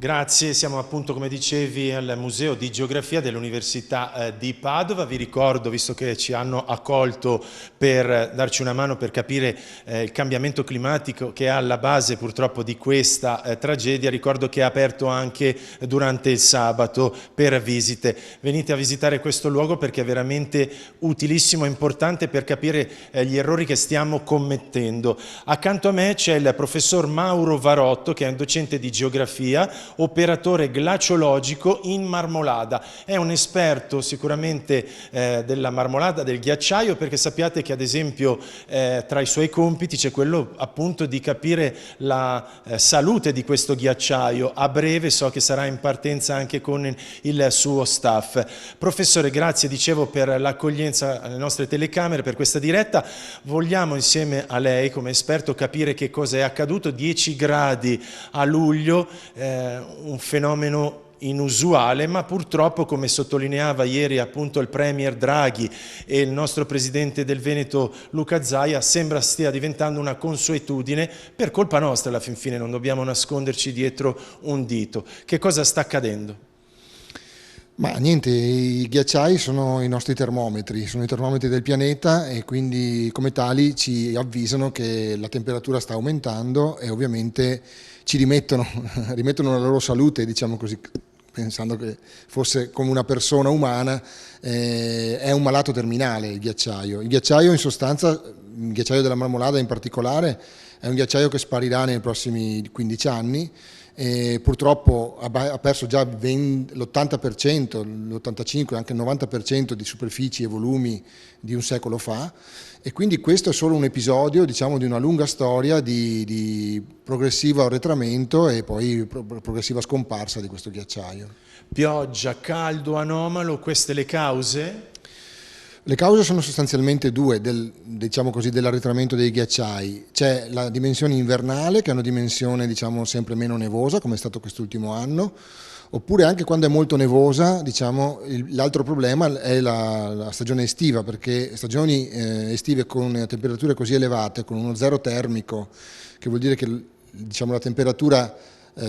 Grazie, siamo appunto, come dicevi, al Museo di Geografia dell'Università di Padova. Vi ricordo, visto che ci hanno accolto per darci una mano per capire il cambiamento climatico che è alla base purtroppo di questa tragedia, ricordo che è aperto anche durante il sabato per visite. Venite a visitare questo luogo perché è veramente utilissimo e importante per capire gli errori che stiamo commettendo. Accanto a me c'è il professor Mauro Varotto, che è un docente di geografia, operatore glaciologico in marmolada. È un esperto sicuramente della marmolada, del ghiacciaio, perché sappiate che ad esempio tra i suoi compiti c'è quello appunto di capire la salute di questo ghiacciaio. A breve so che sarà in partenza anche con il suo staff. Professore, grazie, dicevo, per l'accoglienza alle nostre telecamere, per questa diretta. Vogliamo insieme a lei come esperto capire che cosa è accaduto. 10 gradi a luglio, un fenomeno inusuale, ma purtroppo, come sottolineava ieri appunto il Premier Draghi e il nostro Presidente del Veneto Luca Zaia, sembra stia diventando una consuetudine per colpa nostra alla fin fine, non dobbiamo nasconderci dietro un dito. Che cosa sta accadendo? Ma niente, i ghiacciai sono i nostri termometri, sono i termometri del pianeta e quindi come tali ci avvisano che la temperatura sta aumentando e ovviamente ci rimettono la loro salute, diciamo così, pensando che fosse come una persona umana. È un malato terminale il ghiacciaio. Il ghiacciaio in sostanza, il ghiacciaio della Marmolada in particolare, è un ghiacciaio che sparirà nei prossimi 15 anni. Purtroppo ha perso già l'80%, l'85%, anche il 90% di superfici e volumi di un secolo fa, e quindi questo è solo un episodio, diciamo, di una lunga storia di progressivo arretramento e poi progressiva scomparsa di questo ghiacciaio. Pioggia, caldo anomalo, queste le cause? Le cause sono sostanzialmente due, diciamo così, dell'arretramento dei ghiacciai. C'è la dimensione invernale, che è una dimensione, diciamo, sempre meno nevosa, come è stato quest'ultimo anno, oppure anche quando è molto nevosa, diciamo, l'altro problema è la stagione estiva, perché stagioni estive con temperature così elevate, con uno zero termico, che vuol dire che, diciamo, la temperatura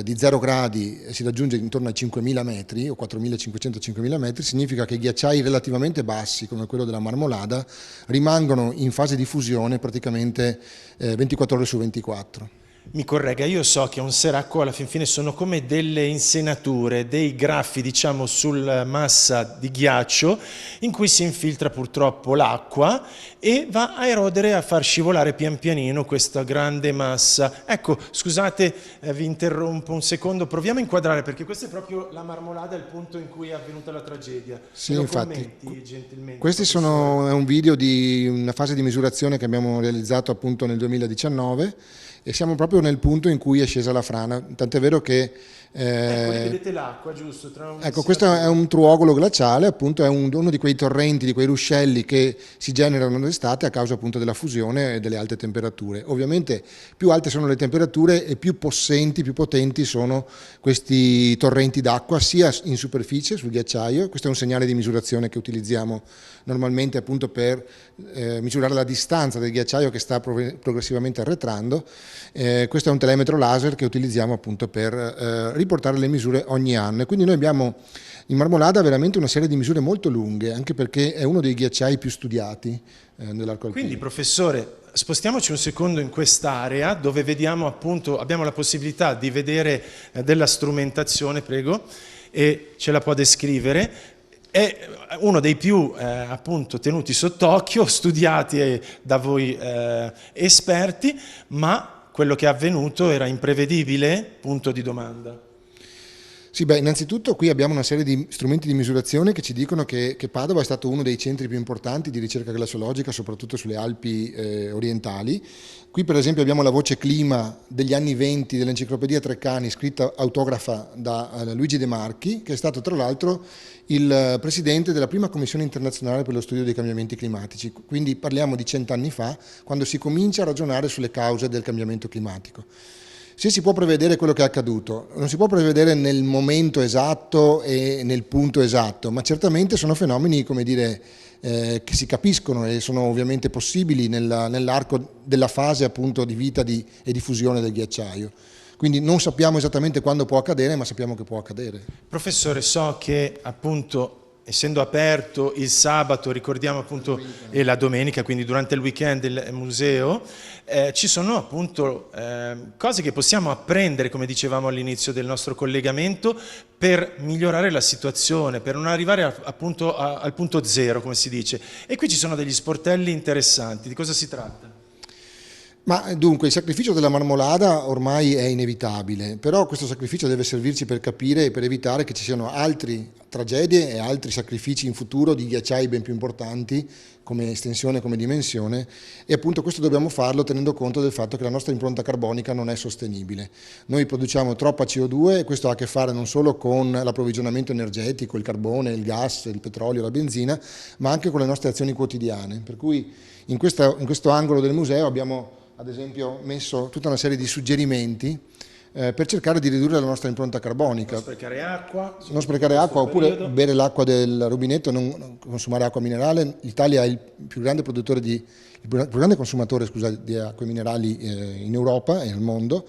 di 0 gradi si raggiunge intorno ai 5.000 metri o 4.500-5.000 metri, significa che i ghiacciai relativamente bassi, come quello della Marmolada, rimangono in fase di fusione praticamente 24 ore su 24. Mi corregga, io so che un seracco alla fin fine sono come delle insenature, dei graffi, diciamo, sul massa di ghiaccio in cui si infiltra purtroppo l'acqua e va a erodere, a far scivolare pian pianino questa grande massa. Ecco, scusate, vi interrompo un secondo, proviamo a inquadrare, perché questa è proprio la Marmolada, il punto in cui è avvenuta la tragedia. Sì, lo infatti, commenti gentilmente, questi è un video di una fase di misurazione che abbiamo realizzato appunto nel 2019 e siamo proprio nel punto in cui è scesa la frana, tant'è vero che ecco, vedete l'acqua, giusto? ecco, questo è un truogolo glaciale, appunto è uno di quei torrenti, di quei ruscelli che si generano d'estate a causa appunto della fusione e delle alte temperature. Ovviamente più alte sono le temperature e più possenti, più potenti sono questi torrenti d'acqua, sia in superficie, sul ghiacciaio. Questo è un segnale di misurazione che utilizziamo normalmente appunto per misurare la distanza del ghiacciaio che sta progressivamente arretrando. Questo è un telemetro laser che utilizziamo appunto per riportare le misure ogni anno, e quindi noi abbiamo in Marmolada veramente una serie di misure molto lunghe, anche perché è uno dei ghiacciai più studiati nell'arco alpino. Quindi, professore, spostiamoci un secondo in quest'area dove vediamo appunto, abbiamo la possibilità di vedere della strumentazione, prego, e ce la può descrivere. È uno dei più appunto tenuti sott'occhio, studiati da voi esperti, ma quello che è avvenuto era imprevedibile? Punto di domanda. Sì, beh, innanzitutto qui abbiamo una serie di strumenti di misurazione che ci dicono che Padova è stato uno dei centri più importanti di ricerca glaciologica, soprattutto sulle Alpi orientali. Qui per esempio abbiamo la voce clima degli anni 20 dell'Enciclopedia Treccani, scritta autografa da Luigi De Marchi, che è stato tra l'altro il presidente della prima commissione internazionale per lo studio dei cambiamenti climatici. Quindi parliamo di 100 anni fa, quando si comincia a ragionare sulle cause del cambiamento climatico. Se si può prevedere quello che è accaduto, non si può prevedere nel momento esatto e nel punto esatto, ma certamente sono fenomeni, come dire, che si capiscono e sono ovviamente possibili nell'arco della fase appunto di vita e di fusione del ghiacciaio. quindi non sappiamo esattamente quando può accadere, ma sappiamo che può accadere. Professore, so che appunto essendo aperto il sabato, ricordiamo appunto, e la domenica, quindi durante il weekend del museo, ci sono appunto cose che possiamo apprendere, come dicevamo all'inizio del nostro collegamento, per migliorare la situazione, per non arrivare appunto al punto zero, come si dice. E qui ci sono degli sportelli interessanti. Di cosa si tratta? Ma dunque il sacrificio della marmolada ormai è inevitabile, però questo sacrificio deve servirci per capire e per evitare che ci siano altre tragedie e altri sacrifici in futuro di ghiacciai ben più importanti come estensione, come dimensione, e appunto questo dobbiamo farlo tenendo conto del fatto che la nostra impronta carbonica non è sostenibile. Noi produciamo troppa CO2 e questo ha a che fare non solo con l'approvvigionamento energetico, il carbone, il gas, il petrolio, la benzina, ma anche con le nostre azioni quotidiane. Per cui in questo angolo del museo abbiamo ad esempio messo tutta una serie di suggerimenti per cercare di ridurre la nostra impronta carbonica. Non sprecare acqua oppure bere l'acqua del rubinetto, non consumare acqua minerale. L'Italia è il più grande consumatore, scusa, di acque minerali in Europa e nel mondo,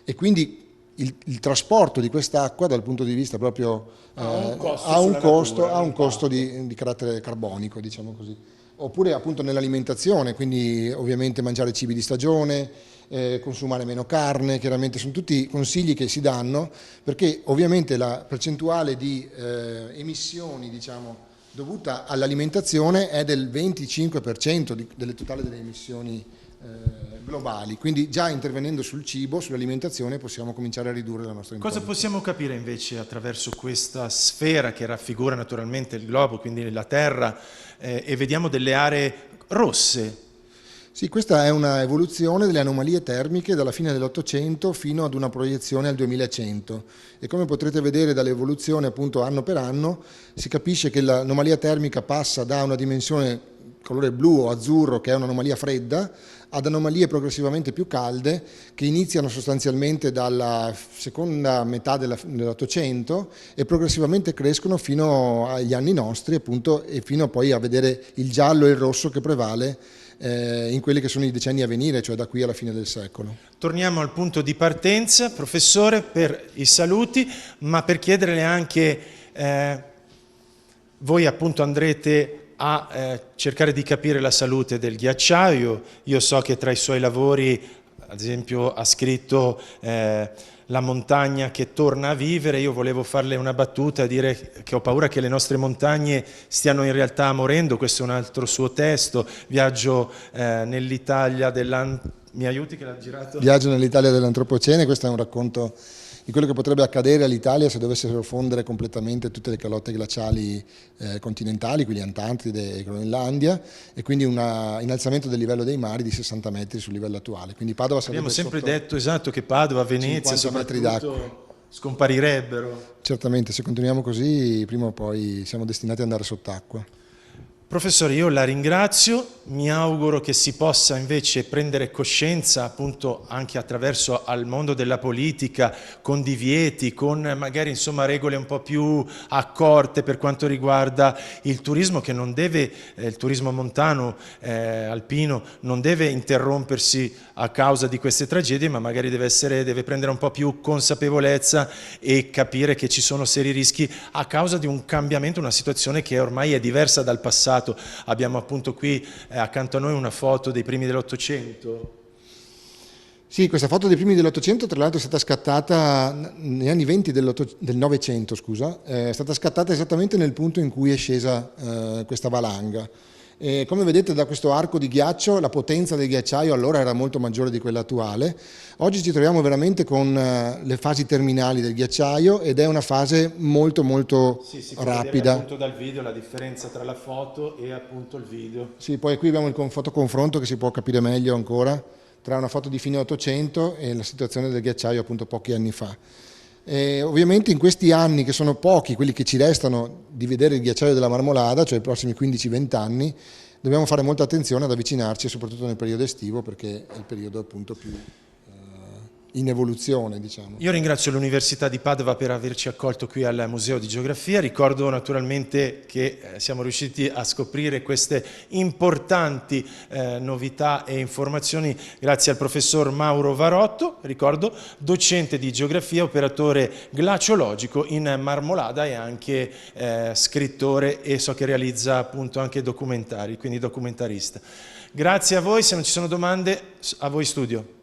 e quindi il trasporto di quest'acqua dal punto di vista proprio ha un costo di carattere carbonico, diciamo così. Oppure appunto nell'alimentazione, quindi ovviamente mangiare cibi di stagione, consumare meno carne, chiaramente sono tutti consigli che si danno, perché ovviamente la percentuale di emissioni, diciamo, dovuta all'alimentazione è del 25% delle totali delle emissioni globali, quindi già intervenendo sul cibo, sull'alimentazione, possiamo cominciare a ridurre la nostra impronta. Cosa possiamo capire invece attraverso questa sfera che raffigura naturalmente il globo, quindi la Terra, e vediamo delle aree rosse? Sì, questa è una evoluzione delle anomalie termiche dalla fine dell'Ottocento fino ad una proiezione al 2100, e come potrete vedere dall'evoluzione appunto anno per anno si capisce che l'anomalia termica passa da una dimensione colore blu o azzurro, che è un'anomalia fredda, ad anomalie progressivamente più calde che iniziano sostanzialmente dalla seconda metà dell'Ottocento e progressivamente crescono fino agli anni nostri, appunto, e fino poi a vedere il giallo e il rosso che prevale in quelli che sono i decenni a venire, cioè da qui alla fine del secolo. Torniamo al punto di partenza, professore, per i saluti, ma per chiederle anche, voi appunto andrete a cercare di capire la salute del ghiacciaio. Io so che tra i suoi lavori, ad esempio, ha scritto La montagna che torna a vivere. Io volevo farle una battuta, dire che ho paura che le nostre montagne stiano in realtà morendo. Questo è un altro suo testo, Viaggio nell'Italia mi aiuti che l'ha girato? Viaggio nell'Italia dell'Antropocene. Questo è un racconto di quello che potrebbe accadere all'Italia se dovessero fondere completamente tutte le calotte glaciali continentali, quindi Antartide e Groenlandia, e quindi un innalzamento del livello dei mari di 60 metri sul livello attuale. Quindi Padova abbiamo sempre detto, esatto, che Padova, Venezia soprattutto scomparirebbero. Certamente, se continuiamo così prima o poi siamo destinati ad andare sott'acqua. Professore, io la ringrazio, mi auguro che si possa invece prendere coscienza appunto anche attraverso al mondo della politica, con divieti, con magari insomma regole un po' più accorte per quanto riguarda il turismo, che non deve, il turismo montano, alpino, non deve interrompersi a causa di queste tragedie, ma magari deve prendere un po' più consapevolezza e capire che ci sono seri rischi a causa di un cambiamento, una situazione che ormai è diversa dal passato. Abbiamo appunto qui accanto a noi una foto dei primi dell'Ottocento. Sì, questa foto dei primi dell'Ottocento tra l'altro è stata scattata negli anni 20 del Novecento, scusa, è stata scattata esattamente nel punto in cui è scesa questa valanga. E come vedete da questo arco di ghiaccio la potenza del ghiacciaio allora era molto maggiore di quella attuale. Oggi ci troviamo veramente con le fasi terminali del ghiacciaio ed è una fase molto si rapida. Può appunto dal video la differenza tra la foto e appunto il video. Sì, poi qui abbiamo il fotoconfronto che si può capire meglio ancora tra una foto di fine 800 e la situazione del ghiacciaio appunto pochi anni fa. E ovviamente in questi anni, che sono pochi quelli che ci restano di vedere il ghiacciaio della Marmolada, cioè i prossimi 15-20 anni, dobbiamo fare molta attenzione ad avvicinarci, soprattutto nel periodo estivo, perché è il periodo appunto più in evoluzione, diciamo. Io ringrazio l'Università di Padova per averci accolto qui al Museo di Geografia, ricordo naturalmente che siamo riusciti a scoprire queste importanti novità e informazioni grazie al professor Mauro Varotto, ricordo, docente di Geografia, operatore glaciologico in Marmolada e anche scrittore, e so che realizza appunto anche documentari, quindi documentarista. Grazie a voi, se non ci sono domande, a voi studio.